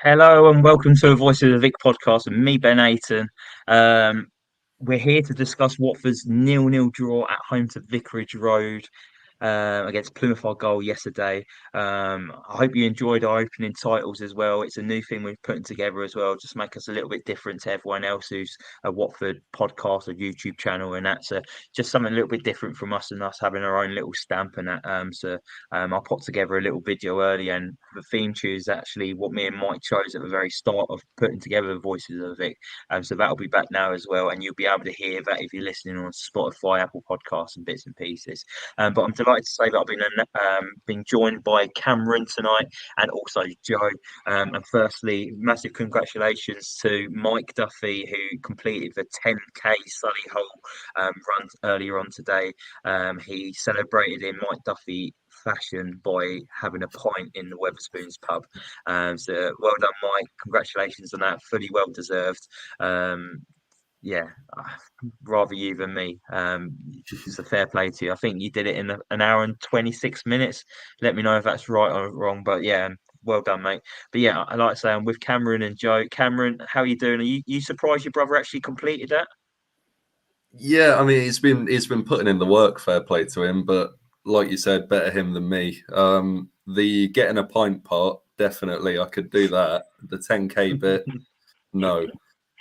Hello and welcome to a Voices of the Vic podcast with me, Ben Aiton. Um, we're here to discuss Watford's 0-0 draw at home to Vicarage Road against Plymouth Argyle yesterday. I hope you enjoyed our opening titles as well. It's a new thing we're putting together as well, just make us a little bit different to everyone else who's a Watford podcast or YouTube channel, and that's just something a little bit different from us and us having our own little stamp and that. I popped together a little video earlier, and the theme tune is actually what me and Mike chose at the very start of putting together the Voices of the Vic. So that'll be back now as well, and you'll be able to hear that if you're listening on Spotify, Apple Podcasts, and bits and pieces. But I'm delighted to say that I've been joined by Cameron tonight and also Joe. And firstly, massive congratulations to Mike Duffy, who completed the 10K Solihull run earlier on today. He celebrated in Mike Duffy fashion by having a pint in the Weatherspoons pub. So well done, Mike. Congratulations on that. Fully well deserved. Yeah, rather you than me. It's a fair play to you. I think you did it in an hour and 26 minutes. Let me know if that's right or wrong. But yeah, well done, mate. But yeah, I like to say I'm with Cameron and Joe. Cameron, how are you doing? Are you surprised your brother actually completed that? Yeah, I mean, he's been putting in the work. Fair play to him, but like you said, better him than me. The getting a pint part, definitely, I could do that. The 10K bit, no.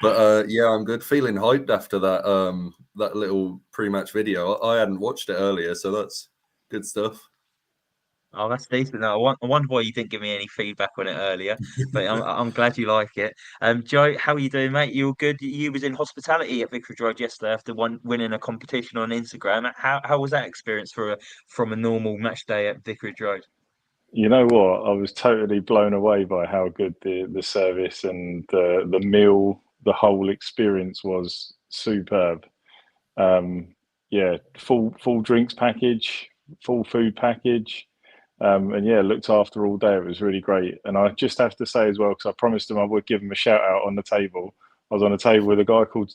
But yeah, I'm good. Feeling hyped after that little pre-match video. I hadn't watched it earlier, so that's good stuff. Oh, that's decent. No, I wonder why you didn't give me any feedback on it earlier, but I'm glad you like it. Joe, how are you doing, mate? You all good? You was in hospitality at Vicarage Road yesterday after winning a competition on Instagram. How was that experience from a normal match day at Vicarage Road? You know what? I was totally blown away by how good the service and the meal, the whole experience was superb. Um, yeah, full drinks package, full food package, and yeah, looked after all day. It was really great. And I just have to say as well, because I promised him I would give him a shout out on the table. I was on a table with a guy called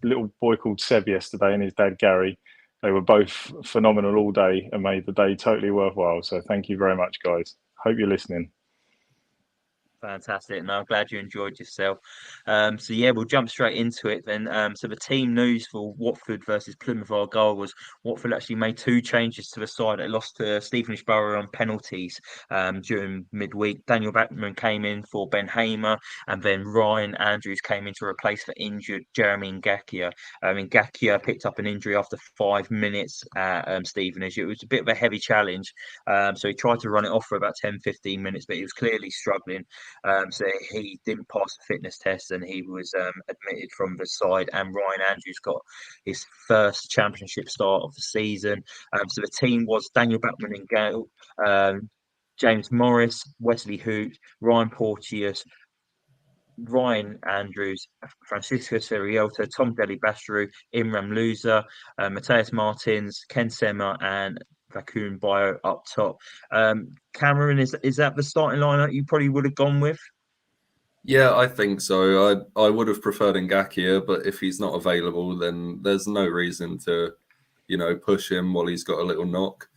little boy called Seb yesterday, and his dad Gary. They were both phenomenal all day and made the day totally worthwhile. So thank you very much, guys. Hope you're listening. Fantastic. No, I'm glad you enjoyed yourself. So yeah, we'll jump straight into it then. So the team news for Watford versus Plymouth Argyle was Watford actually made two changes to the side. They lost to Stevenage Borough on penalties during midweek. Daniel Backman came in for Ben Hamer, and then Ryan Andrews came in to replace the injured Jeremy Ngakia. Ngakia picked up an injury after 5 minutes at Stevenage. It was a bit of a heavy challenge, so he tried to run it off for about 10-15 minutes, but he was clearly struggling. So he didn't pass the fitness test and he was admitted from the side. And Ryan Andrews got his first championship start of the season. So the team was Daniel Backman and Gale, James Morris, Wesley Hoot, Ryan Porteous, Ryan Andrews, Francisco Seriota, Tom Deli Bastaru, Imran Luza, Mateus Martins, Ken Sema, and Vakun Bio up top. Cameron, is that the starting lineup you probably would have gone with? Yeah, I think so. I would have preferred Ngakia, but if he's not available, then there's no reason to, push him while he's got a little knock.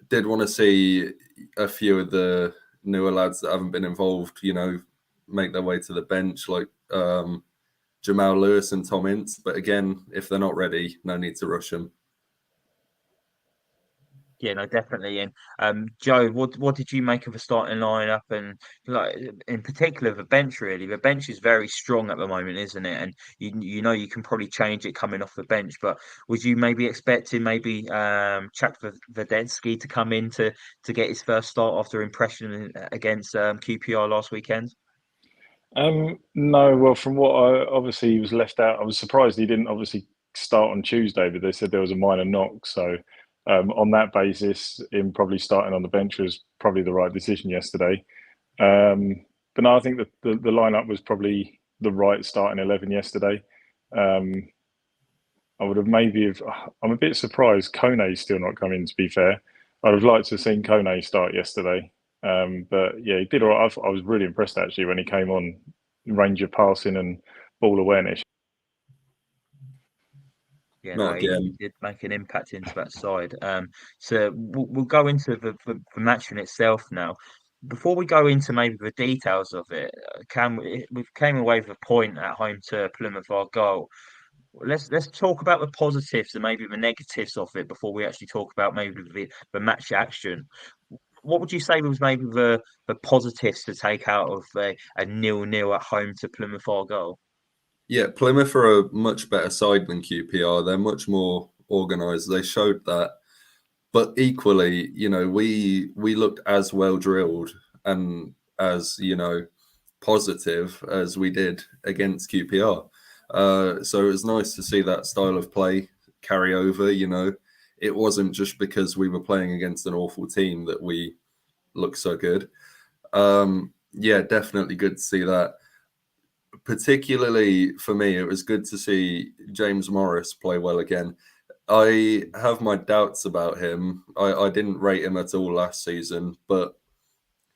Did want to see a few of the newer lads that haven't been involved, make their way to the bench, like Jamal Lewis and Tom Ince. But again, if they're not ready, no need to rush them. Yeah, no, definitely. And Joe, what did you make of the starting lineup, and like in particular the bench? Really, the bench is very strong at the moment, isn't it? And you know you can probably change it coming off the bench. But was you maybe expecting maybe Chuck Verdensky to come in to get his first start after impression against QPR last weekend? No, well, from what obviously he was left out. I was surprised he didn't obviously start on Tuesday, but they said there was a minor knock. So, on that basis, him probably starting on the bench was probably the right decision yesterday. But no, I think that the lineup was probably the right starting 11 yesterday. Um, I would have maybe have. I'm a bit surprised Kone's still not come in. To be fair, I'd have liked to have seen Kone start yesterday. But yeah, he did all right. I was really impressed actually when he came on, range of passing and ball awareness. Yeah, no, Not he again. did make an impact into that side. So we'll go into the match in itself now. Before we go into maybe the details of it, we came away with a point at home to Plymouth Argyle. Let's talk about the positives and maybe the negatives of it before we actually talk about maybe the match action. What would you say was maybe the positives to take out of a 0-0 at home to Plymouth Argyle? Yeah, Plymouth are a much better side than QPR. They're much more organised. They showed that. But equally, we looked as well drilled and as, positive as we did against QPR. So it was nice to see that style of play carry over. It wasn't just because we were playing against an awful team that we looked so good. Yeah, definitely good to see that. Particularly for me, it was good to see James Morris play well again. I have my doubts about him. I didn't rate him at all last season, but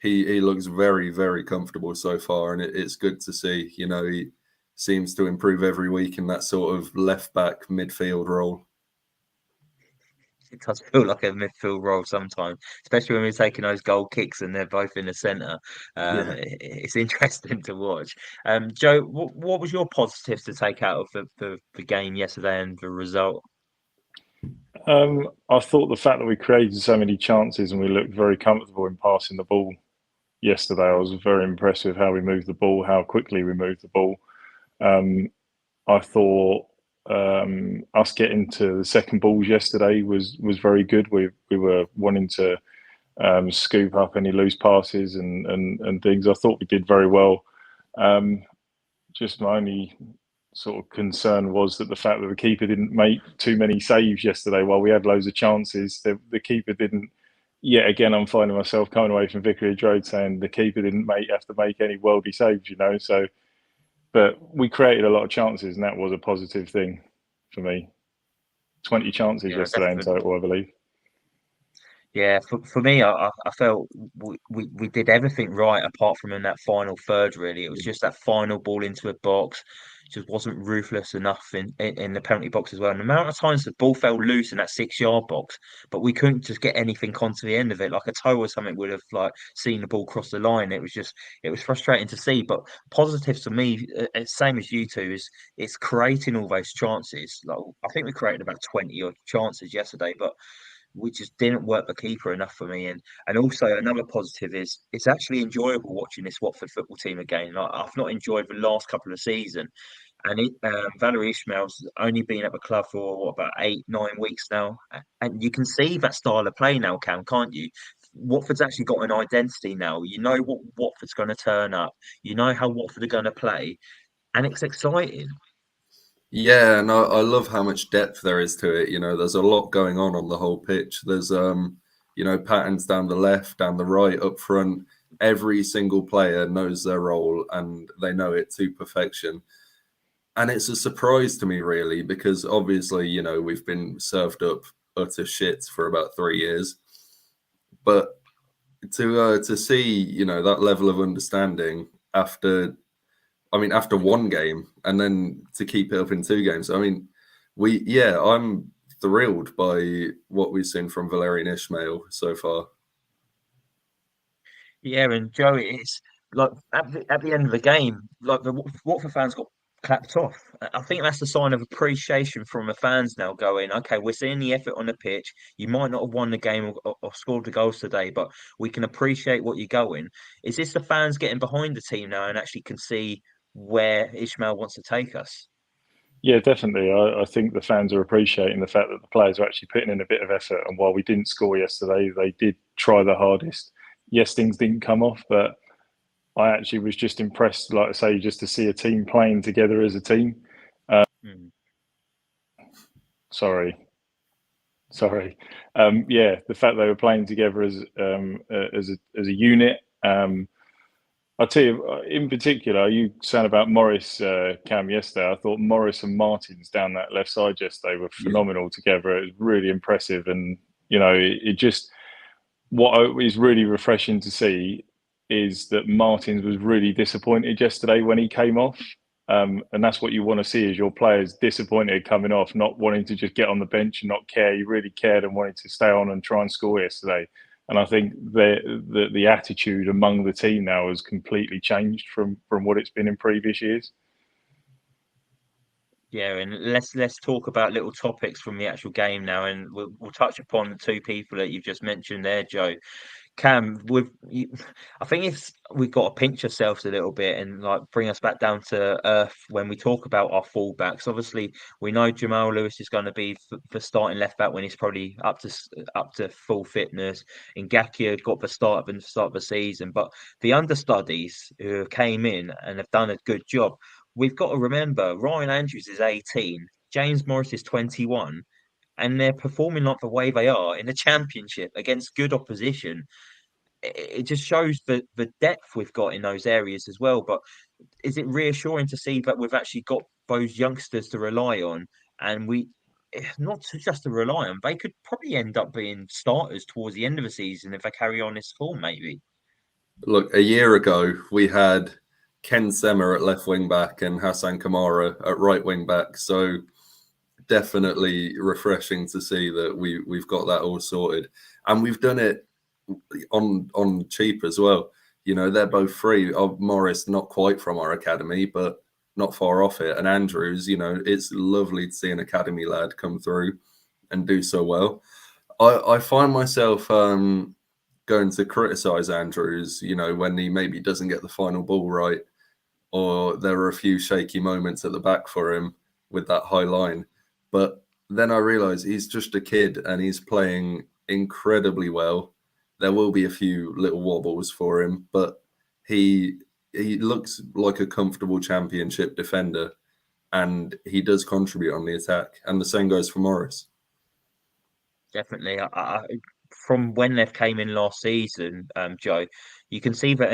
he looks very, very comfortable so far, and it's good to see. He seems to improve every week in that sort of left back midfield role. It does feel like a midfield role sometimes, especially when we're taking those goal kicks and they're both in the centre. Yeah. It's interesting to watch. Joe, what was your positives to take out of the game yesterday and the result? I thought the fact that we created so many chances and we looked very comfortable in passing the ball yesterday. I was very impressed with how we moved the ball, how quickly we moved the ball. Um, I thought us getting to the second balls yesterday was very good. We were wanting to scoop up any loose passes and things. I thought we did very well. Um, just my only sort of concern was that the fact that the keeper didn't make too many saves yesterday while we had loads of chances. The keeper didn't. Yet again, I'm finding myself coming away from Vicarage Road saying the keeper didn't have to make any worldy saves. So, but we created a lot of chances, and that was a positive thing for me. 20 chances Yeah, yesterday in definitely. total, I believe. Yeah, for me, I felt we did everything right apart from in that final third, really. It was just that final ball into a box, just wasn't ruthless enough in the penalty box as well. And the amount of times the ball fell loose in that 6 yard box, but we couldn't just get anything onto the end of it. Like a toe or something would have like seen the ball cross the line. It was frustrating to see. But positives for me, same as you two, is it's creating all those chances. Like I think we created about 20 odd chances yesterday, but we just didn't work the keeper enough for me. And also another positive is it's actually enjoyable watching this Watford football team again. Like, I've not enjoyed the last couple of seasons, and Valerie Ismail's only been at the club for what, about 8, 9 weeks now, and you can see that style of play now, Cam, can't you? Watford's actually got an identity now. You know what Watford's going to turn up. You know how Watford are going to play, and it's exciting. Yeah, and I love how much depth there is to it. There's a lot going on the whole pitch. There's patterns down the left, down the right, up front. Every single player knows their role and they know it to perfection. And it's a surprise to me, really, because obviously, we've been served up utter shit for about 3 years. But to see, that level of understanding after one game and then to keep it up in 2 games. I'm thrilled by what we've seen from Valerian Ismail so far. Yeah, and Joe, it's like at the end of the game, like the Watford fans got clapped off. I think that's a sign of appreciation from the fans now going, okay, we're seeing the effort on the pitch. You might not have won the game or scored the goals today, but we can appreciate what you're going. Is this the fans getting behind the team now and actually can see where Ishmael wants to take us? Yeah, definitely. I think the fans are appreciating the fact that the players are actually putting in a bit of effort. And while we didn't score yesterday, they did try their hardest. Yes, things didn't come off, but I actually was just impressed, like I say, just to see a team playing together as a team. Mm. Sorry, sorry. Yeah, the fact they were playing together as a unit. I'll tell you, in particular, you saying about Morris, Cam, yesterday. I thought Morris and Martins down that left side yesterday were Yeah. phenomenal together. It was really impressive, and it just what is really refreshing to see is that Martins was really disappointed yesterday when he came off. And that's what you want to see is your players disappointed coming off, not wanting to just get on the bench and not care. He really cared and wanted to stay on and try and score yesterday. And I think the attitude among the team now has completely changed from what it's been in previous years. Yeah, and let's talk about little topics from the actual game now, and we'll touch upon the two people that you've just mentioned there, Joe. Cam, I think it's we've got to pinch ourselves a little bit and like bring us back down to earth when we talk about our fullbacks. Obviously, we know Jamal Lewis is going to be for starting left back when he's probably up to full fitness. And Ngakia got the start of the season, but the understudies who came in and have done a good job. We've got to remember Ryan Andrews is 18, James Morris is 21, and they're performing like the way they are in the championship against good opposition. It just shows the depth we've got in those areas as well. But is it reassuring to see that we've actually got those youngsters to rely on, and not just to rely on, they could probably end up being starters towards the end of the season if they carry on this form, maybe. Look, a year ago we had Ken Semmer at left wing back and Hassan Kamara at right wing back. So definitely refreshing to see that we've got that all sorted, and we've done it on cheap as well. They're both free. Morris, not quite from our academy, but not far off it. And Andrews, it's lovely to see an academy lad come through and do so well. I find myself going to criticise Andrews, when he maybe doesn't get the final ball right, or there are a few shaky moments at the back for him with that high line. But then I realise he's just a kid and he's playing incredibly well. There will be a few little wobbles for him, but he looks like a comfortable championship defender, and he does contribute on the attack. And the same goes for Morris. Definitely. From when they've came in last season, Joe, you can see that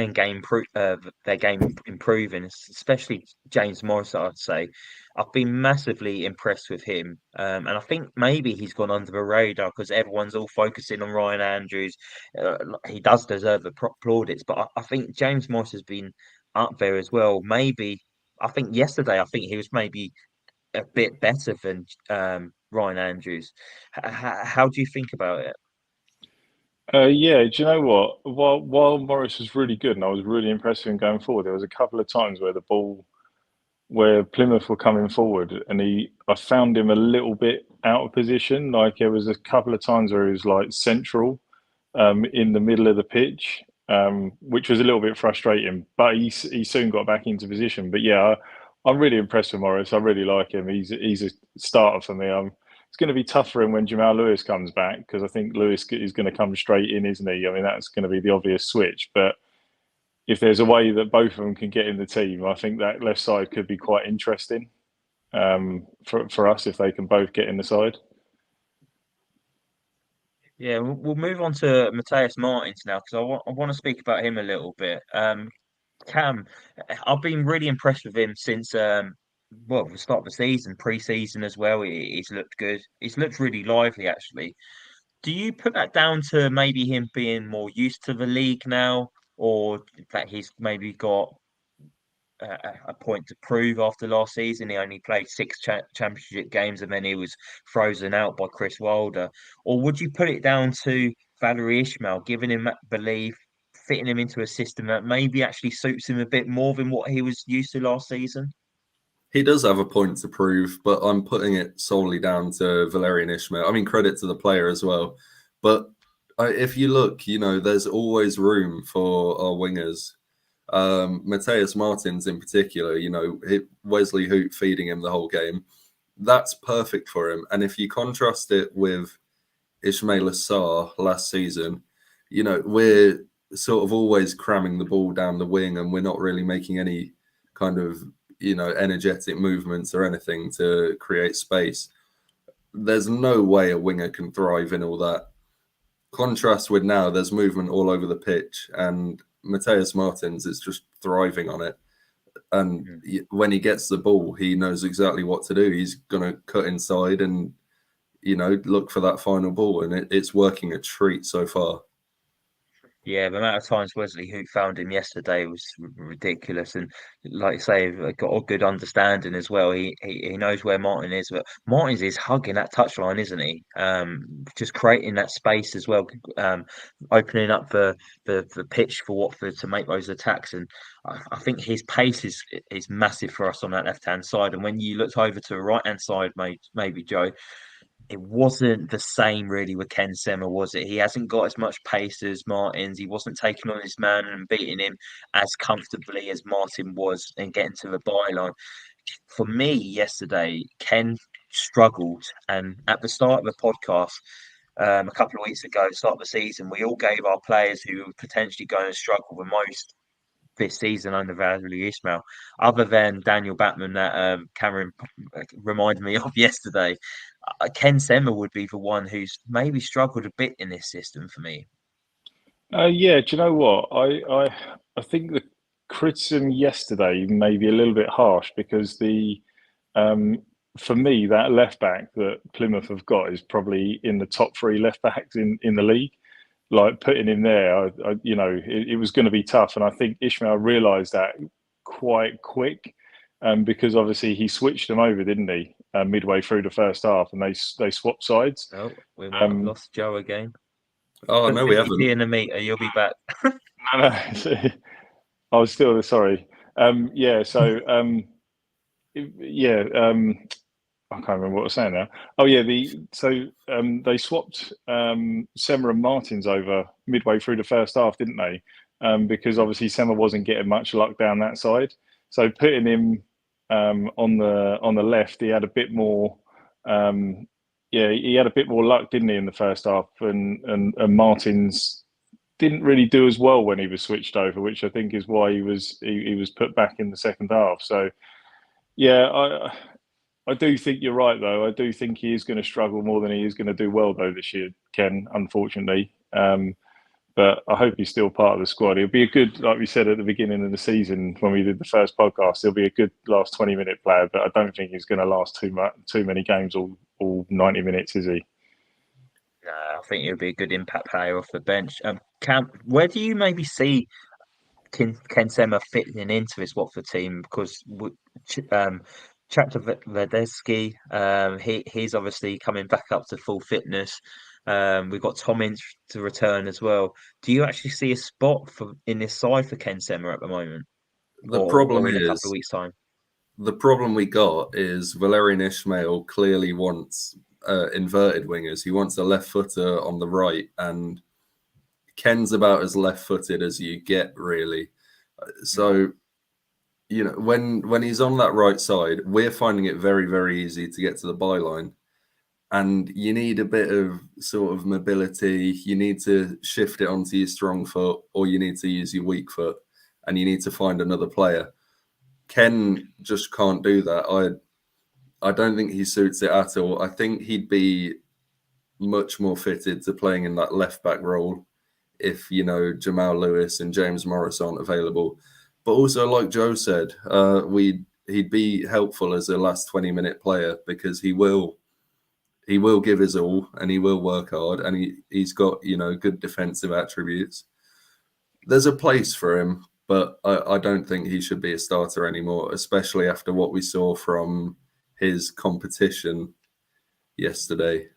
their game improving, especially James Morris, I'd say. I've been massively impressed with him. And I think maybe he's gone under the radar because everyone's all focusing on Ryan Andrews. He does deserve the plaudits, but I think James Morris has been up there as well. Maybe, I think yesterday, I think he was maybe a bit better than Ryan Andrews. How do you think about it? Yeah, do you know what? While Morris was really good and I was really impressed with him going forward, there was a couple of times where Plymouth were coming forward, and I found him a little bit out of position. Like there was a couple of times where he was like central, in the middle of the pitch, which was a little bit frustrating. But he soon got back into position. But yeah, I'm really impressed with Morris. I really like him. He's a starter for me. It's going to be tough for him when Jamal Lewis comes back because I think Lewis is going to come straight in, isn't he? I mean, that's going to be the obvious switch. But if there's a way that both of them can get in the team, I think that left side could be quite interesting, for us if they can both get in the side. Yeah, we'll move on to Mateus Martins now because I want to speak about him a little bit. Cam, I've been really impressed with him since well, the start of the season, pre-season as well. He's looked good. He's looked really lively, actually. Do you put that down to maybe him being more used to the league now, or that he's maybe got a point to prove after last season? He only played six championship games and then he was frozen out by Chris Wilder. Or would you put it down to Valerie Ishmael, giving him that belief, fitting him into a system that maybe actually suits him a bit more than what he was used to last season? He does have a point to prove, but I'm putting it solely down to Valerian Ismail. I mean, credit to the player as well. But if you look, there's always room for our wingers. Mateus Martins in particular, Wesley Hoot feeding him the whole game. That's perfect for him. And if you contrast it with Ismail Assar last season, we're sort of always cramming the ball down the wing and we're not really making any kind of, energetic movements or anything to create space. There's no way a winger can thrive in all that. Contrast with now, there's movement all over the pitch and Mateus Martins is just thriving on it. And when he gets the ball, he knows exactly what to do. He's going to cut inside and, look for that final ball. And it's working a treat so far. Yeah, the amount of times Wesley who found him yesterday was ridiculous, and like you say, got a good understanding as well. He knows where Martin is, but Martin's is hugging that touchline, isn't he? Just creating that space as well, opening up the pitch for Watford to make those attacks, and I think his pace is massive for us on that left hand side. And when you looked over to the right hand side, maybe Joe, it wasn't the same really with Ken Sema, was it? He hasn't got as much pace as Martin's. He wasn't taking on his man and beating him as comfortably as Martin was and getting to the byline. For me, yesterday, Ken struggled. And at the start of the podcast, a couple of weeks ago, start of the season, we all gave our players who were potentially going to struggle the most this season under Valerie Ismail, other than Daniel Batman that Cameron reminded me of yesterday. Ken Sema would be the one who's maybe struggled a bit in this system for me. Yeah, do you know what? I think the criticism yesterday may be a little bit harsh because for me that left back that Plymouth have got is probably in the top three left backs in the league. Like putting him there, it was going to be tough, and I think Ishmael realised that quite quick, because obviously he switched them over, didn't he, midway through the first half, and they swapped sides. Oh, we might have lost Joe again. Oh, Put no, we 50p haven't. in a meter, you'll be back. No, I was still sorry. Yeah, so yeah, I can't remember what I was saying now. Oh yeah, they swapped Sema and Martins over midway through the first half, didn't they? Because obviously Sema wasn't getting much luck down that side. So putting him on the left, he had a bit more. Yeah, he had a bit more luck, didn't he, in the first half? And Martins didn't really do as well when he was switched over, which I think is why he was put back in the second half. So yeah, I do think you're right, though. I do think he is going to struggle more than he is going to do well, though, this year, Ken, unfortunately. But I hope he's still part of the squad. He'll be a good, like we said at the beginning of the season when we did the first podcast, he'll be a good last 20-minute player, but I don't think he's going to last too many games, all 90 minutes, is he? No, I think he'll be a good impact player off the bench. Cam, where do you maybe see Ken Sema fitting into this Watford team? Because Chapter Vedesky, he's obviously coming back up to full fitness. We've got Tom Ince to return as well. Do you actually see a spot in this side for Ken Sema at the moment, The problem or in a couple of is, weeks' time? the problem we got is Valerian Ismail clearly wants inverted wingers. He wants a left footer on the right, and Ken's about as left footed as you get, really. So, when he's on that right side, we're finding it very, very easy to get to the byline. And you need a bit of sort of mobility. You need to shift it onto your strong foot, or you need to use your weak foot, and you need to find another player. Ken just can't do that. I don't think he suits it at all. I think he'd be much more fitted to playing in that left back role if Jamal Lewis and James Morris aren't available. But also, like Joe said, he'd be helpful as a last 20-minute player because he will give his all and he will work hard and he's got good defensive attributes. There's a place for him, but I don't think he should be a starter anymore, especially after what we saw from his competition yesterday.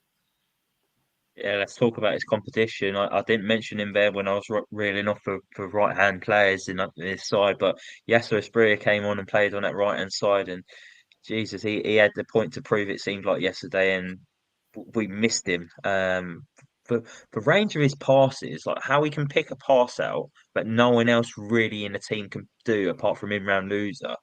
Yeah, let's talk about his competition. I didn't mention him there when I was reeling off for right-hand players in this side, but Yasser Espria came on and played on that right-hand side, and Jesus, he had the point to prove, it seemed like yesterday, and we missed him. For the range of his passes, like how he can pick a pass out, but no one else really in the team can do apart from him round loser.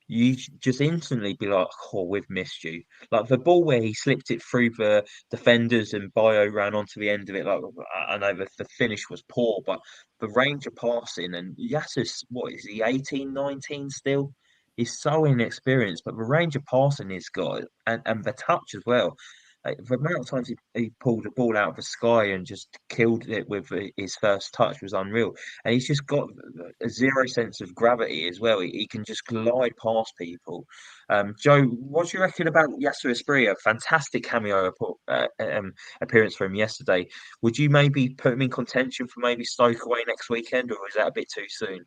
You just instantly be like, "Oh, we've missed you." Like the ball where he slipped it through the defenders and Bio ran onto the end of it. Like I know the finish was poor, but the range of passing, and Yasser's, what is he, 18, 19 still? He's so inexperienced, but the range of passing he's got, and the touch as well. The amount of times he pulled the ball out of the sky and just killed it with his first touch was unreal. And he's just got a zero sense of gravity as well. He can just glide past people. Joe, what do you reckon about Yasser Asprilla? Fantastic cameo appearance for him yesterday. Would you maybe put him in contention for maybe Stoke away next weekend, or is that a bit too soon?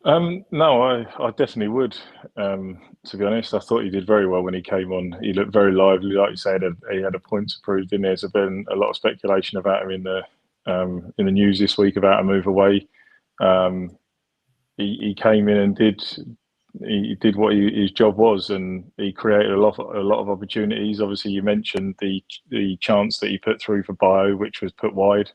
No, I definitely would. To be honest, I thought he did very well when he came on. He looked very lively, like you said. He had a point to prove. In there's been a lot of speculation about him in the news this week about a move away. Um, he came in and did what his job was, and he created a lot of opportunities. Obviously, you mentioned the chance that he put through for Bio, which was put wide.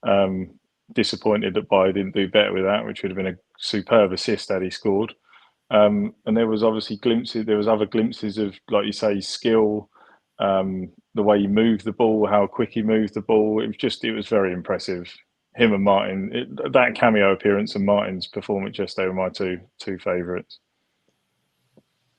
Um, Disappointed that Bio didn't do better with that, which would have been a superb assist had he scored. And there was obviously glimpses. There was other glimpses of, like you say, skill, the way he moved the ball, how quick he moved the ball. It was very impressive. Him and Martin, that cameo appearance and Martin's performance yesterday were my two favourites.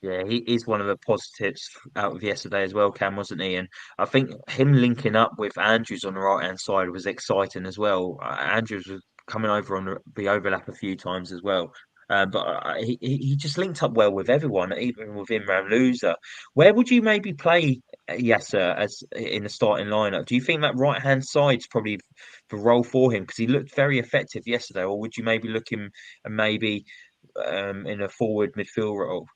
Yeah, he is one of the positives out of yesterday as well, Cam, wasn't he? And I think him linking up with Andrews on the right hand side was exciting as well. Andrews was coming over on the overlap a few times as well. But he just linked up well with everyone, even with Imran Loser. Where would you maybe play Yasser as in the starting lineup? Do you think that right hand side's probably the role for him because he looked very effective yesterday, or would you maybe look him and maybe in a forward midfield role?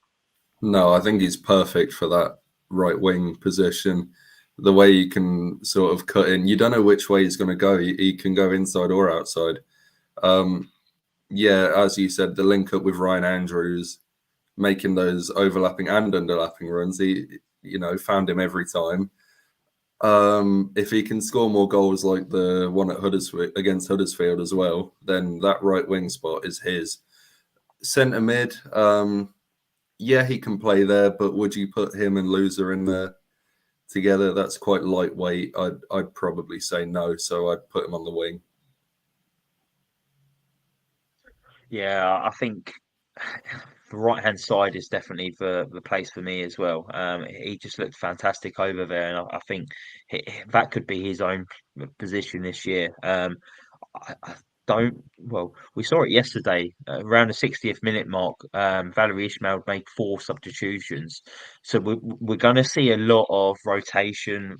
No, I think he's perfect for that right wing position. The way he can sort of cut in, you don't know which way he's going to go. He can go inside or outside. Um, yeah, as you said, the link up with Ryan Andrews, making those overlapping and underlapping runs, he found him every time. If he can score more goals like the one at Huddersfield against Huddersfield as well, then that right wing spot is his. Centre mid, yeah, he can play there, but would you put him and Loser in there together? That's quite lightweight. I'd probably say no, so I'd put him on the wing. Yeah, I think the right hand side is definitely the place for me as well. He just looked fantastic over there, and I think that could be his own position this year. I don't. Well, we saw it yesterday around the 60th minute mark. Valerie Ishmael made 4 substitutions, so we're going to see a lot of rotation.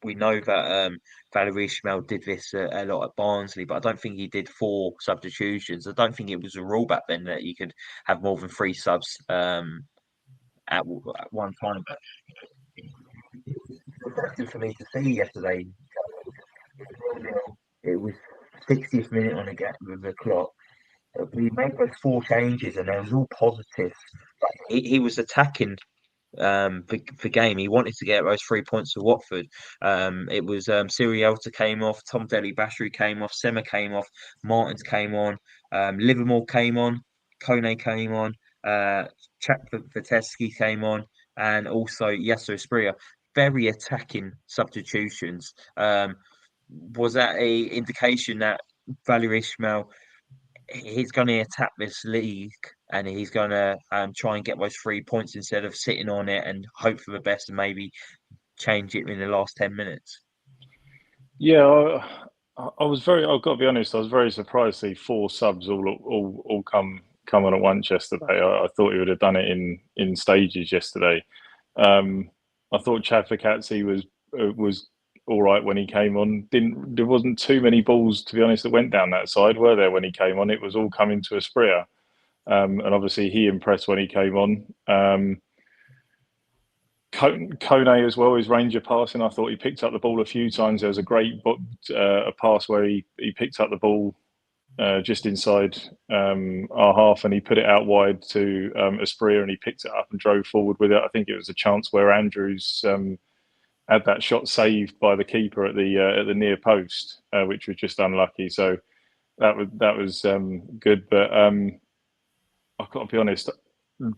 We know that Valerie Ishmael did this a lot at Barnsley, but I don't think he did 4 substitutions. I don't think it was a rule back then that you could have more than 3 subs at one time. But it was impressive for me to see yesterday. It was 60th minute on the gap with the clock. We made those 4 changes and they was all positive. Like, he was attacking for game. He wanted to get those 3 points for Watford. It was Sirielta came off, Tom Delhi Bashru came off, Sema came off, Martins came on, Livermore came on, Kone came on, Chak Viteski came on, and also Yasser Espria. Very attacking substitutions. Was that a indication that Valerie Ismail he's going to attack this league and he's going to try and get those 3 points instead of sitting on it and hope for the best and maybe change it in the last 10 minutes? Yeah, I was very. I've got to be honest. I was very surprised to see 4 subs all come on at once yesterday. I thought he would have done it in stages yesterday. I thought Chad Fakatsi was all right when he came on. There wasn't too many balls, to be honest, that went down that side, were there, when he came on? It was all coming to Espria. And obviously he impressed when he came on. Kone as well, his range of passing. I thought he picked up the ball a few times. There was a great a pass where he picked up the ball just inside our half, and he put it out wide to Asprilla, and he picked it up and drove forward with it. I think it was a chance where Andrews had that shot saved by the keeper at the near post, which was just unlucky. So that was good. But I've got to be honest,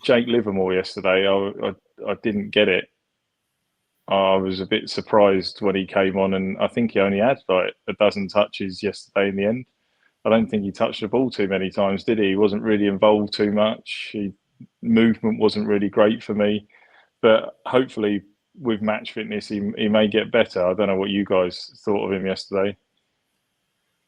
Jake Livermore yesterday, I didn't get it. I was a bit surprised when he came on, and I think he only had like a dozen touches yesterday in the end. I don't think he touched the ball too many times, did he? He wasn't really involved too much. Movement wasn't really great for me, but hopefully with match fitness, he may get better. I don't know what you guys thought of him yesterday.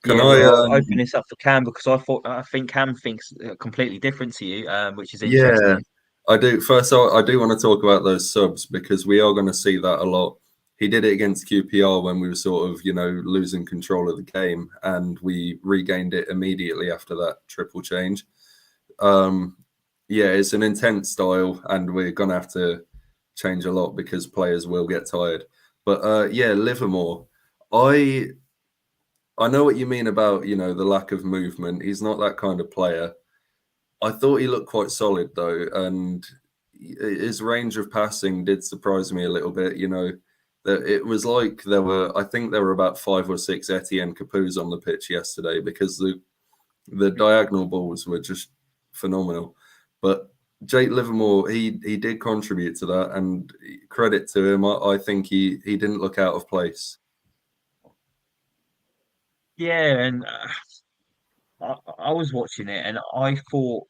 Can Yeah, I? well, I'll open this up for Cam because I think Cam thinks completely different to you, which is Yeah, interesting. I do. First, I do want to talk about those subs because we are going to see that a lot. He did it against QPR when we were sort of, losing control of the game, and we regained it immediately after that triple change. Yeah, it's an intense style, and we're going to have to change a lot because players will get tired. But yeah, Livermore, I I know what you mean about the lack of movement. He's not that kind of player. I thought he looked quite solid though, and his range of passing did surprise me a little bit. That it was like I think there were about 5 or 6 Etienne Capoos on the pitch yesterday because the diagonal balls were just phenomenal. But Jake Livermore, he did contribute to that, and credit to him. I think he didn't look out of place. Yeah, and I was watching it, and I thought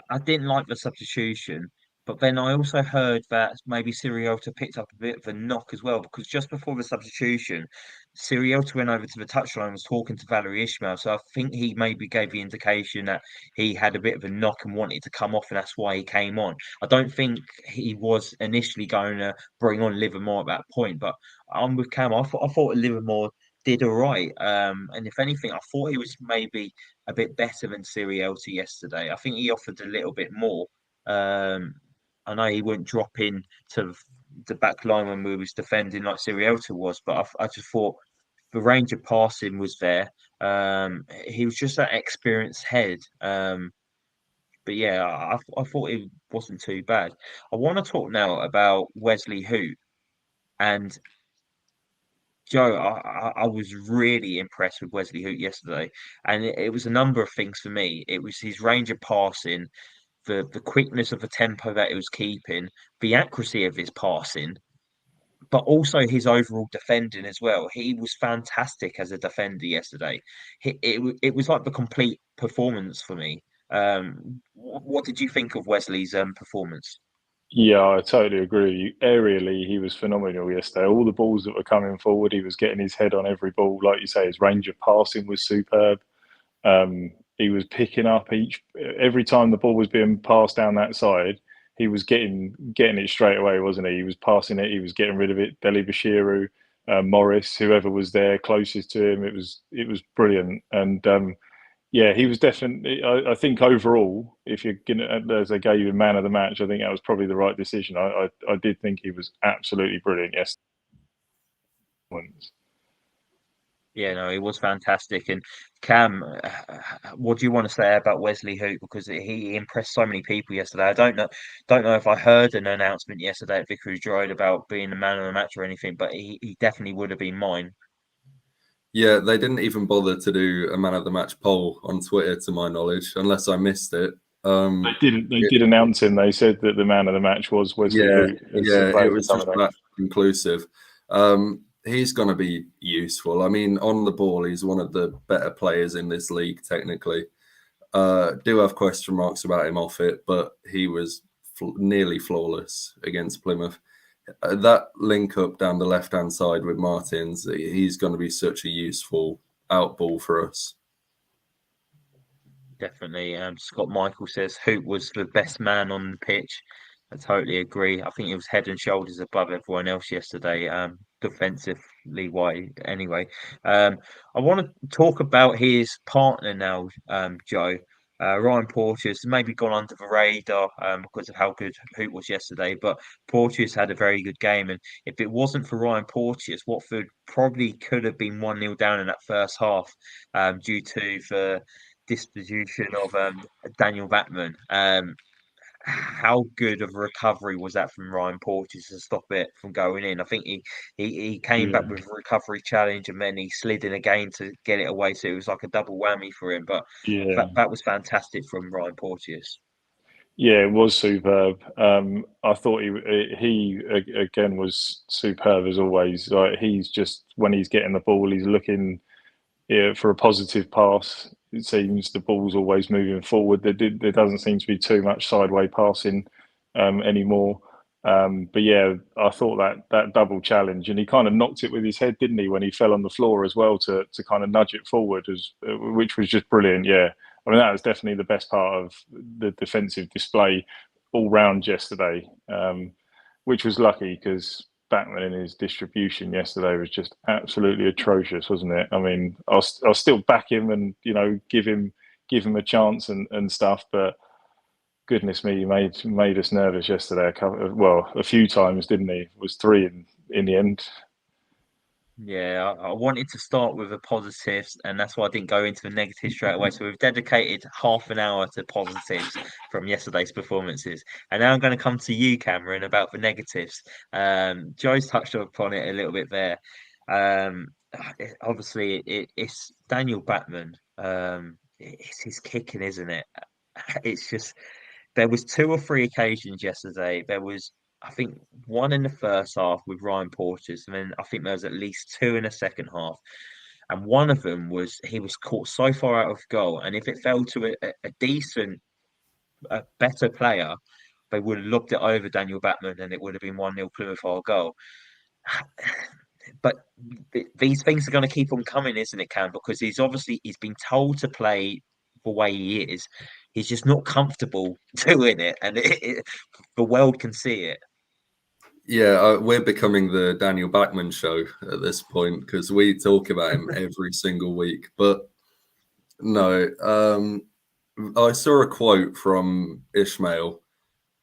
I didn't like the substitution, but then I also heard that maybe Siriota picked up a bit of a knock as well because just before the substitution, Siriota went over to the touchline and was talking to Valerie Ishmael. So I think he maybe gave the indication that he had a bit of a knock and wanted to come off, and that's why he came on. I don't think he was initially going to bring on Livermore at that point, but I'm with Cam. I thought Livermore did all right. And if anything, I thought he was maybe a bit better than Sirielti yesterday. I think he offered a little bit more. Um, I know he wouldn't drop in to the back line when we was defending like Sirielta was, but I just thought the range of passing was there. He was just that experienced head. But yeah, I thought it wasn't too bad. I want to talk now about Wesley Hoot and Joe. I was really impressed with Wesley Hoot yesterday, and it was a number of things for me. It was his range of passing, the quickness of the tempo that he was keeping, the accuracy of his passing, but also his overall defending as well. He was fantastic as a defender yesterday. It was like the complete performance for me. What did you think of Wesley's performance? Yeah, I totally agree. Aerially, he was phenomenal yesterday. All the balls that were coming forward, he was getting his head on every ball. Like you say, his range of passing was superb. He was picking up every time the ball was being passed down that side. He was getting it straight away, wasn't he? He was passing it. He was getting rid of it. Deli Bashiru, Morris, whoever was there closest to him. It was brilliant. And yeah, he was definitely. I think overall, if you're gonna, as they gave you man of the match, I think that was probably the right decision. I did think he was absolutely brilliant yesterday. Yeah, no, he was fantastic. And Cam, what do you want to say about Wesley Hoot? Because he impressed so many people yesterday. I don't know if I heard an announcement yesterday at Vicarage Road about being the man of the match or anything, but he definitely would have been mine. Yeah, they didn't even bother to do a man of the match poll on Twitter, to my knowledge, unless I missed it. They didn't. They did announce him. They said that the man of the match was Wesley Yeah, Hoot as the yeah, it players was were just coming on. that conclusive. He's going to be useful. I mean, on the ball, he's one of the better players in this league, technically. Do have question marks about him off it, but he was nearly flawless against Plymouth. That link up down the left hand side with Martins, he's going to be such a useful out ball for us. Definitely. Scott Michael says Hoot was the best man on the pitch. I totally agree. I think he was head and shoulders above everyone else yesterday, defensively wise. Anyway, I want to talk about his partner now, Joe. Ryan Porteous maybe gone under the radar because of how good Hoot was yesterday, but Porteous had a very good game. And if it wasn't for Ryan Porteous, Watford probably could have been 1-0 down in that first half due to the disposition of Daniel Batman. How good of a recovery was that from Ryan Porteous to stop it from going in? I think he came back with a recovery challenge and then he slid in again to get it away. So it was like a double whammy for him. But Yeah. that was fantastic from Ryan Porteous. Yeah, it was superb. I thought he again was superb as always. Like he's just when he's getting the ball, he's looking for a positive pass. It seems the ball's always moving forward. There doesn't seem to be too much sideway passing anymore. But yeah, I thought that double challenge, and he kind of knocked it with his head, didn't he, when he fell on the floor as well to kind of nudge it forward, which was just brilliant. Yeah, I mean that was definitely the best part of the defensive display all round yesterday, which was lucky because Batman in his distribution yesterday was just absolutely atrocious, wasn't it? I mean, I'll still back him and give him a chance and stuff, but goodness me, he made us nervous yesterday. A few times, didn't he? It was three in the end. Yeah, I wanted to start with the positives, and that's why I didn't go into the negatives straight away. So we've dedicated half an hour to positives from yesterday's performances, and now I'm going to come to you, Cameron, about the negatives. Joe's touched upon it a little bit there. Um, Obviously, it's Daniel Batman. It's his kicking, isn't it? It's just there was two or three occasions yesterday. There was, I think, one in the first half with Ryan Porteous, and then I think there was at least two in the second half. And one of them was he was caught so far out of goal, and if it fell to a decent, a better player, they would have lobbed it over Daniel Batman, and it would have been 1-0 Plymouth Argyle. But these things are going to keep on coming, isn't it, Cam? Because he's been told to play the way he is. He's just not comfortable doing it, and the world can see it. Yeah, we're becoming the Daniel Bachman show at this point because we talk about him every single week. But no, I saw a quote from Ishmael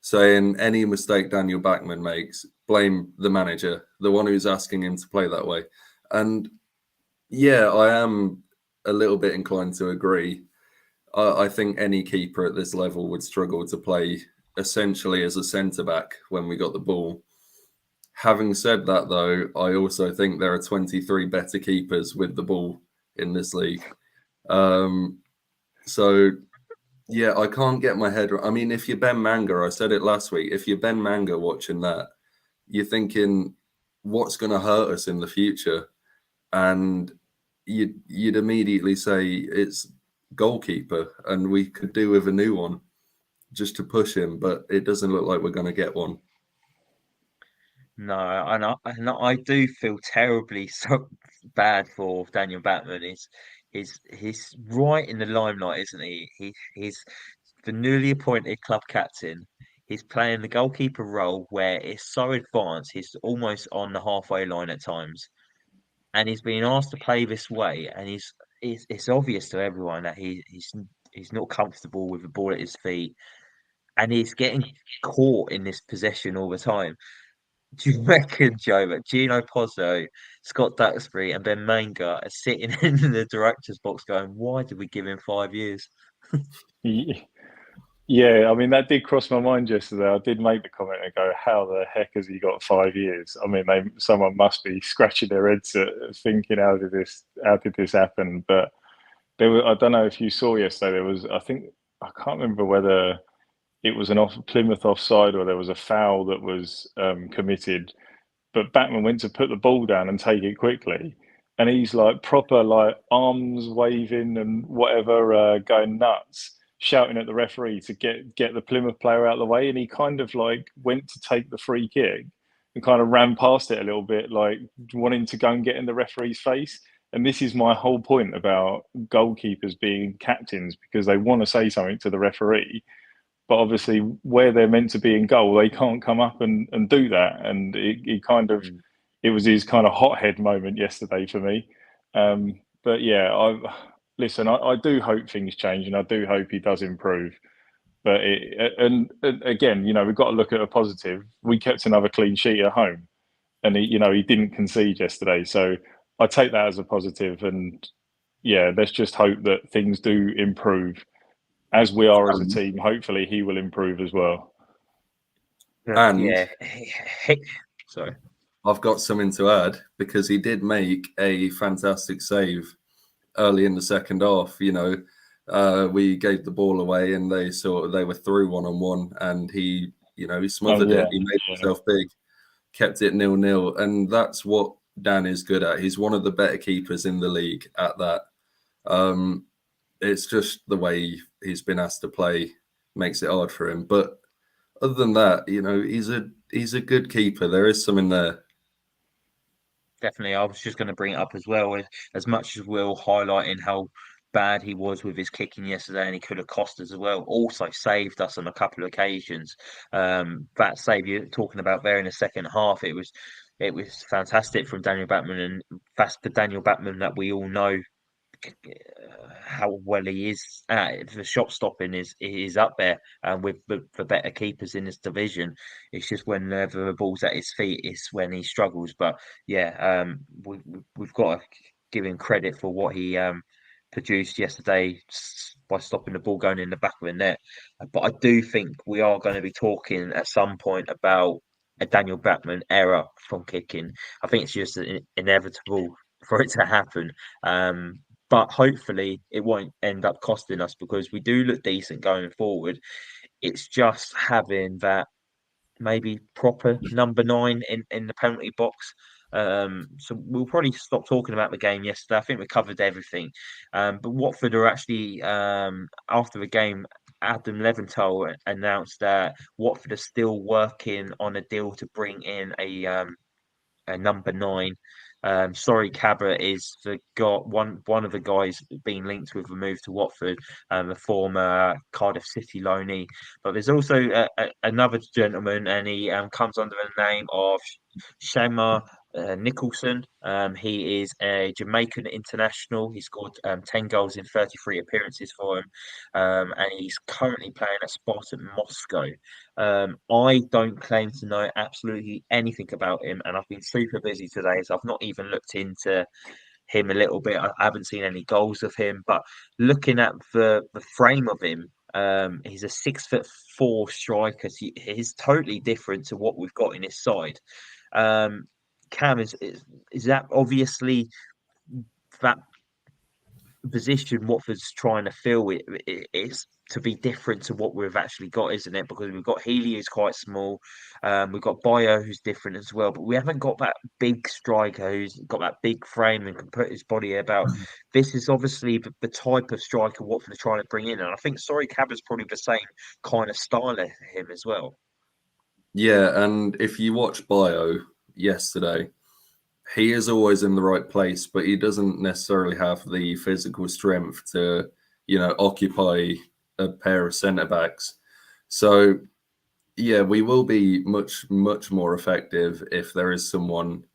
saying any mistake Daniel Bachman makes, blame the manager, the one who's asking him to play that way. And yeah, I am a little bit inclined to agree. I think any keeper at this level would struggle to play essentially as a centre back when we got the ball. Having said that, though, I also think there are 23 better keepers with the ball in this league. So, yeah, I can't get my head. I mean, if you're Ben Manga, I said it last week. If you're Ben Manga watching that, you're thinking, what's going to hurt us in the future? And you'd immediately say it's goalkeeper, and we could do with a new one just to push him. But it doesn't look like we're going to get one. No, and I do feel terribly so bad for Daniel Batman. He's right in the limelight, isn't he? He's the newly appointed club captain. He's playing the goalkeeper role where it's so advanced. He's almost on the halfway line at times, and he's being asked to play this way. And it's obvious to everyone that he's not comfortable with the ball at his feet, and he's getting caught in this possession all the time. Do you reckon, Joe, that Gino Pozzo, Scott Duxbury, and Ben Manga are sitting in the director's box going, why did we give him 5 years? Yeah, I mean that did cross my mind yesterday. I did make the comment and go, "How the heck has he got 5 years?" I mean, someone must be scratching their heads thinking, how did this happen?" But I don't know if you saw yesterday. There was, I can't remember whether it was an Plymouth offside or there was a foul that was committed, but Batman went to put the ball down and take it quickly, and he's like proper like arms waving and whatever, going nuts, shouting at the referee to get the Plymouth player out of the way, and he kind of like went to take the free kick and kind of ran past it a little bit, like wanting to go and get in the referee's face. And this is my whole point about goalkeepers being captains, because they want to say something to the referee, but obviously where they're meant to be in goal, they can't come up and do that. And it was his kind of hothead moment yesterday for me. But yeah, listen, I do hope things change, and I do hope he does improve. But and again, we've got to look at a positive. We kept another clean sheet at home, and he didn't concede yesterday, so I take that as a positive. And yeah, let's just hope that things do improve as we are as a team. Hopefully, he will improve as well. And Yeah. Sorry. I've got something to add because he did make a fantastic save early in the second half. We gave the ball away and they were through 1-on-1, and he smothered it. He made himself big, kept it 0-0, and that's what Dan is good at. He's one of the better keepers in the league at that. It's just the way he's been asked to play makes it hard for him. But other than that, he's a good keeper. There is something there. Definitely, I was just going to bring it up as well. As much as Will highlighting how bad he was with his kicking yesterday, and he could have cost us as well. Also saved us on a couple of occasions. That save you're talking about there in the second half, it was fantastic from Daniel Batman, and that's the Daniel Batman that we all know how well he is at. The shot stopping is up there, and with the better keepers in this division. It's just whenever the ball's at his feet, it's when he struggles. But yeah, we've got to give him credit for what he produced yesterday by stopping the ball going in the back of the net. But I do think we are going to be talking at some point about a Daniel Batman error from kicking. I think it's just inevitable for it to happen. But hopefully it won't end up costing us, because we do look decent going forward. It's just having that maybe proper number 9 in the penalty box. So we'll probably stop talking about the game yesterday. I think we covered everything. But Watford are actually, after the game, Adam Leventhal announced that Watford are still working on a deal to bring in a number 9. Sorry, Cabra is one of the guys being linked with a move to Watford, a former Cardiff City loanee. But there's also another gentleman, and he comes under the name of Shema Nicholson. He is a Jamaican international. He scored 10 goals in 33 appearances for him, and he's currently playing at Spartak Moscow. I don't claim to know absolutely anything about him, and I've been super busy today, so I've not even looked into him a little bit. I haven't seen any goals of him, but looking at the frame of him, he's a 6'4" striker. So he's totally different to what we've got in his side. Cam, is that obviously that position Watford's trying to fill it's to be different to what we've actually got, isn't it? Because we've got Healy, who's quite small, we've got Bio, who's different as well, but we haven't got that big striker who's got that big frame and can put his body about. This is obviously the type of striker Watford are trying to bring in, and I think Sorry Cabba's probably the same kind of style as him as well. Yeah, and if you watch Bio yesterday, he is always in the right place, but he doesn't necessarily have the physical strength to, occupy a pair of centre backs. So, yeah, we will be much, much more effective if there is someone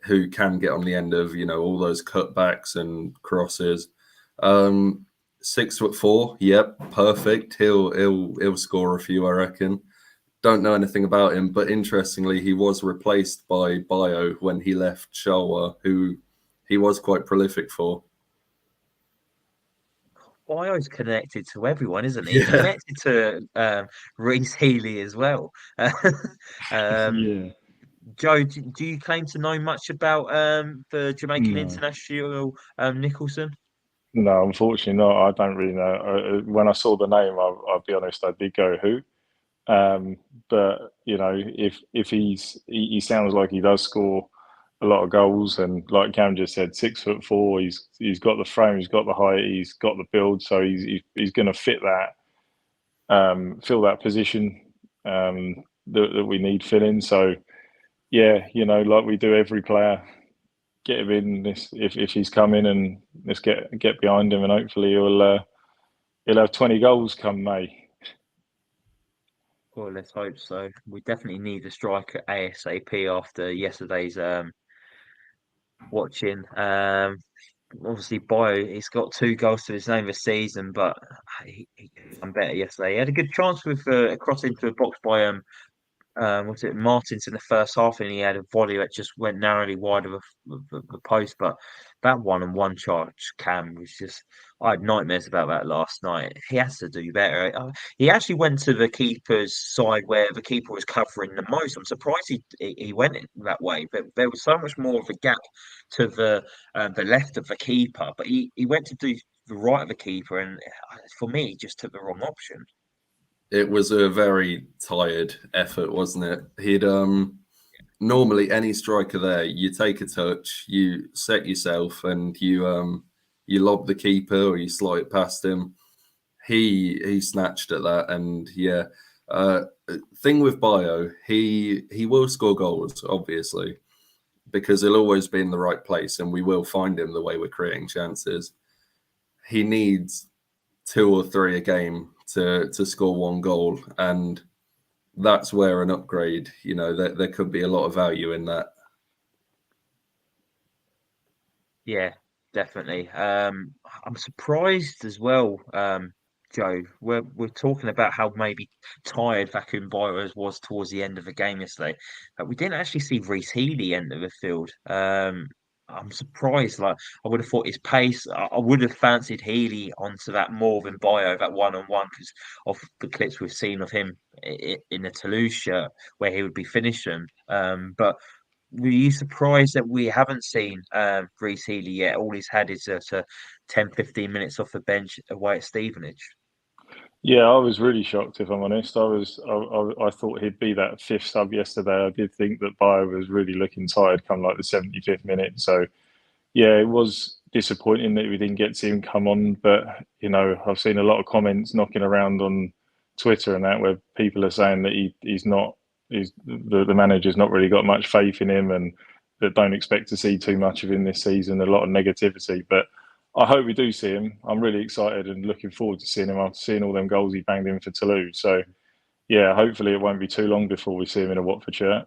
who can get on the end of, all those cutbacks and crosses. 6'4", yep, perfect. He'll score a few, I reckon. Don't know anything about him, but interestingly, he was replaced by Bio when he left Shalwa, who he was quite prolific for. Bio's connected to everyone, isn't he? He's Yeah. connected to Reece Healy as well. Yeah. Joe, do you claim to know much about the Jamaican No. international Nicholson? No, unfortunately not. I don't really know. When I saw the name, I'll be honest, I did go who. But if he sounds like he does score a lot of goals, and like Cam just said, 6'4", he's got the frame, he's got the height, he's got the build, so he's going to fit that, fill that position that we need filling. So yeah, like we do every player, get him in this if he's coming, and let's get behind him, and hopefully he'll have 20 goals come May. Well, let's hope so. We definitely need a striker ASAP after yesterday's watching. obviously Bio, he's got 2 goals to his name this season, but he done better yesterday. He had a good chance with a cross into a box by was it Martins in the first half, and he had a volley that just went narrowly wide of the post. But that 1-on-1 charge, Cam, was just, I had nightmares about that last night. He has to do better. He actually went to the keeper's side where the keeper was covering the most. I'm surprised he went that way, but there was so much more of a gap to the left of the keeper. But he went to do the right of the keeper, and for me, he just took the wrong option. It was a very tired effort, wasn't it? He'd normally any striker there, you take a touch, you set yourself, and you lob the keeper or you slide it past him. He snatched at that, and yeah. Thing with Bio, he will score goals, obviously, because he'll always be in the right place, and we will find him the way we're creating chances. He needs 2 or 3 a game to score 1 goal, and that's where an upgrade, there could be a lot of value in that. Yeah, definitely. I'm surprised as well, Joe. We're talking about how maybe tired Vacuum Byros was towards the end of the game yesterday, but we didn't actually see Reece Healy enter the field. I'm surprised. Like, I would have thought his pace. I would have fancied Healy onto that more than Bio, that 1-on-1, because of the clips we've seen of him in the Toulouse shirt where he would be finishing. But were you surprised that we haven't seen Reece Healy yet? All he's had is 10, 15 minutes off the bench away at Stevenage. Yeah, I was really shocked, if I'm honest. I thought he'd be that fifth sub yesterday. I did think that Bayer was really looking tired come like the 75th minute. So yeah, it was disappointing that we didn't get to see him come on. But I've seen a lot of comments knocking around on Twitter and that where people are saying that the manager's not really got much faith in him and that don't expect to see too much of him this season. A lot of negativity, but I hope we do see him. I'm really excited and looking forward to seeing him after seeing all them goals he banged in for Toulouse. So yeah, hopefully it won't be too long before we see him in a Watford shirt.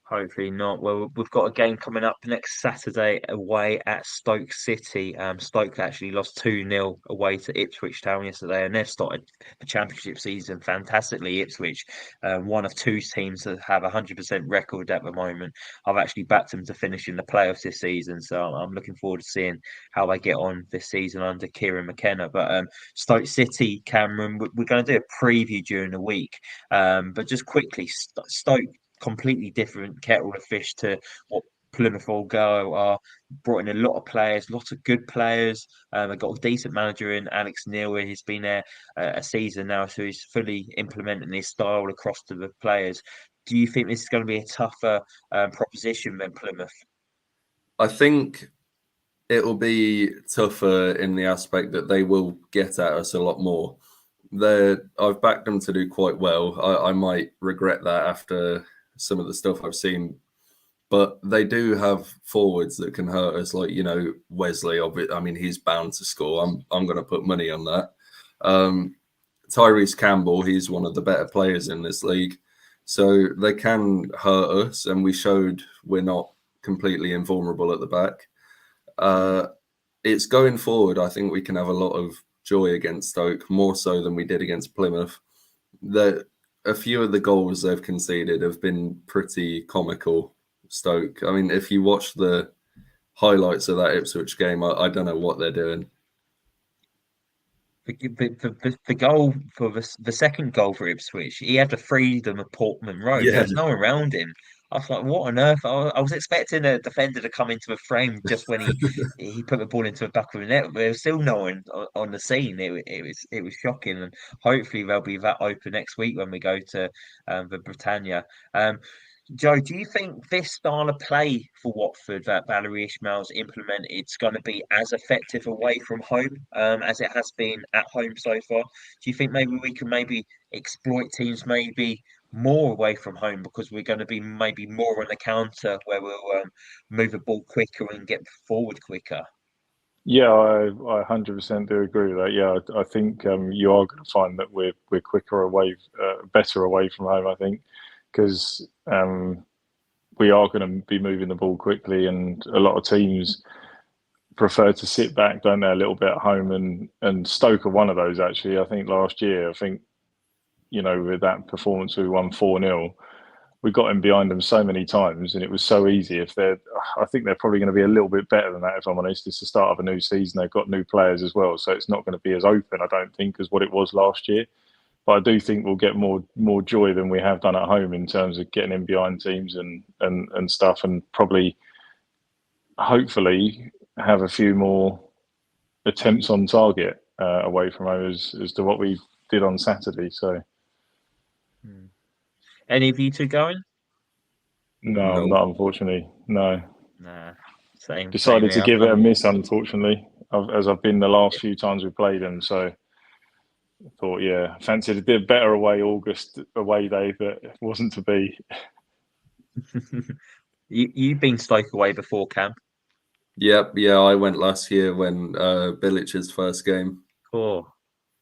Hopefully not. Well, we've got a game coming up next Saturday away at Stoke City. Stoke actually lost 2-0 away to Ipswich Town yesterday, and they've started the Championship season fantastically. Ipswich, one of 2 teams that have a 100% record at the moment. I've actually backed them to finish in the playoffs this season, so I'm looking forward to seeing how they get on this season under Kieran McKenna. But Stoke City, Cameron, we're going to do a preview during the week. But just quickly, Stoke, completely different kettle of fish to what Plymouth Argyle are. Brought in a lot of players, lots of good players. They've got a decent manager in Alex Neil. He's been there a season now, so he's fully implementing his style across to the players. Do you think this is going to be a tougher proposition than Plymouth? I think it'll be tougher in the aspect that they will get at us a lot more. I've backed them to do quite well. I might regret that after some of the stuff I've seen, but they do have forwards that can hurt us, like Wesley. I mean, he's bound to score. I'm going to put money on that. Tyrese Campbell, he's one of the better players in this league, so they can hurt us, and we showed we're not completely invulnerable at the back. It's going forward. I think we can have a lot of joy against Stoke, more so than we did against Plymouth. A few of the goals they've conceded have been pretty comical, Stoke. I mean, if you watch the highlights of that Ipswich game, I don't know what they're doing. The goal for the second goal for Ipswich, he had the freedom of Portman Road. There Yeah. was no one around him. I was like, what on earth? I was expecting a defender to come into a frame just when he put the ball into the back of the net. But there was still no one on the scene. It was shocking, and hopefully they'll be that open next week when we go to the Britannia. Joe, do you think this style of play for Watford that Valerie Ismail's implemented is going to be as effective away from home as it has been at home so far? Do you think maybe we can maybe exploit teams maybe more away from home because we're going to be maybe more on the counter where we'll move the ball quicker and get forward quicker? Yeah, I 100% do agree with that. Yeah, I think you are going to find that we're quicker away, better away from home. I think because we are going to be moving the ball quickly, and a lot of teams prefer to sit back, don't they, a little bit at home, and Stoke are one of those actually. I think last year, with that performance we won 4-0, we got in behind them so many times and it was so easy. I think they're probably going to be a little bit better than that, if I'm honest. It's the start of a new season. They've got new players as well, so it's not going to be as open, I don't think, as what it was last year. But I do think we'll get more joy than we have done at home in terms of getting in behind teams and stuff, and probably, hopefully, have a few more attempts on target away from home as to what we did on Saturday. So, Any of you two going? no, I'm No. not, unfortunately. No. Nah, same Decided to here. give it a miss, unfortunately, as I've been the last few times we played them. So I thought, fancied a bit better August away day, but it wasn't to be. You've been Stoke away before, Cam. Yep, yeah, I went last year when Bilic's first game. Oh,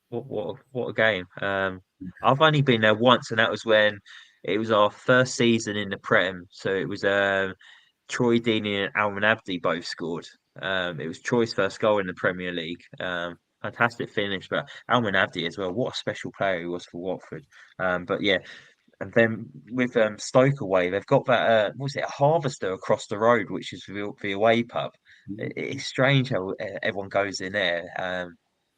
what a game! I've only been there once, and that was when it was our first season in the Prem. So it was Troy Deeney and Alman Abdi both scored. It was Troy's first goal in the Premier League. Fantastic finish, but Alman Abdi as well. What a special player he was for Watford. But yeah, and then with Stoke away, they've got that what was it, a Harvester across the road, which is the away pub. It's strange how everyone goes in there.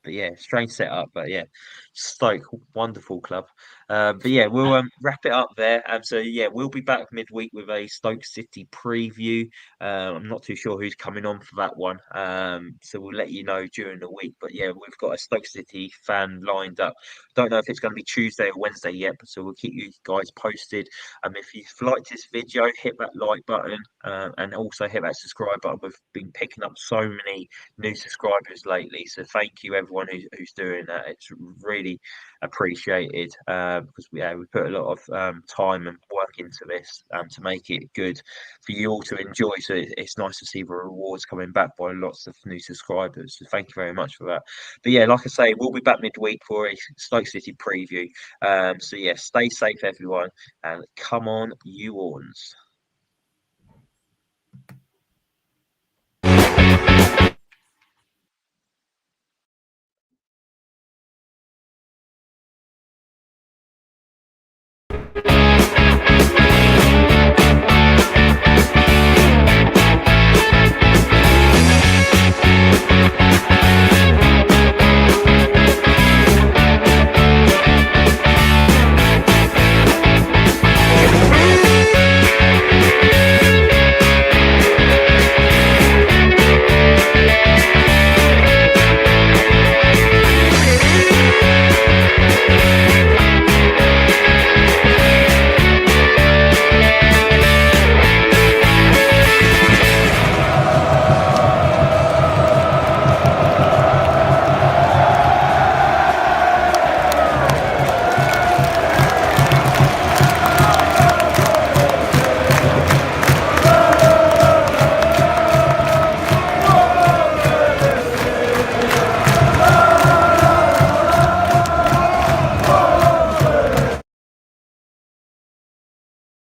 But yeah, strange setup. But yeah, Stoke, wonderful club. But yeah, we'll wrap it up there. So yeah, we'll be back midweek with a Stoke City preview. I'm not too sure who's coming on for that one. So we'll let you know during the week. But yeah, we've got a Stoke City fan lined up. Don't know if it's going to be Tuesday or Wednesday yet, but so we'll keep you guys posted. If you've liked this video, hit that like button and also hit that subscribe button. We've been picking up so many new subscribers lately, so thank you everyone who's doing that. It's really appreciated because we put a lot of time and work into this to make it good for you all to enjoy. So it's nice to see the rewards coming back by lots of new subscribers. So thank you very much for that. But yeah, like I say, we'll be back midweek for a Stoke City preview. So yeah, stay safe everyone, and come on, you Orns.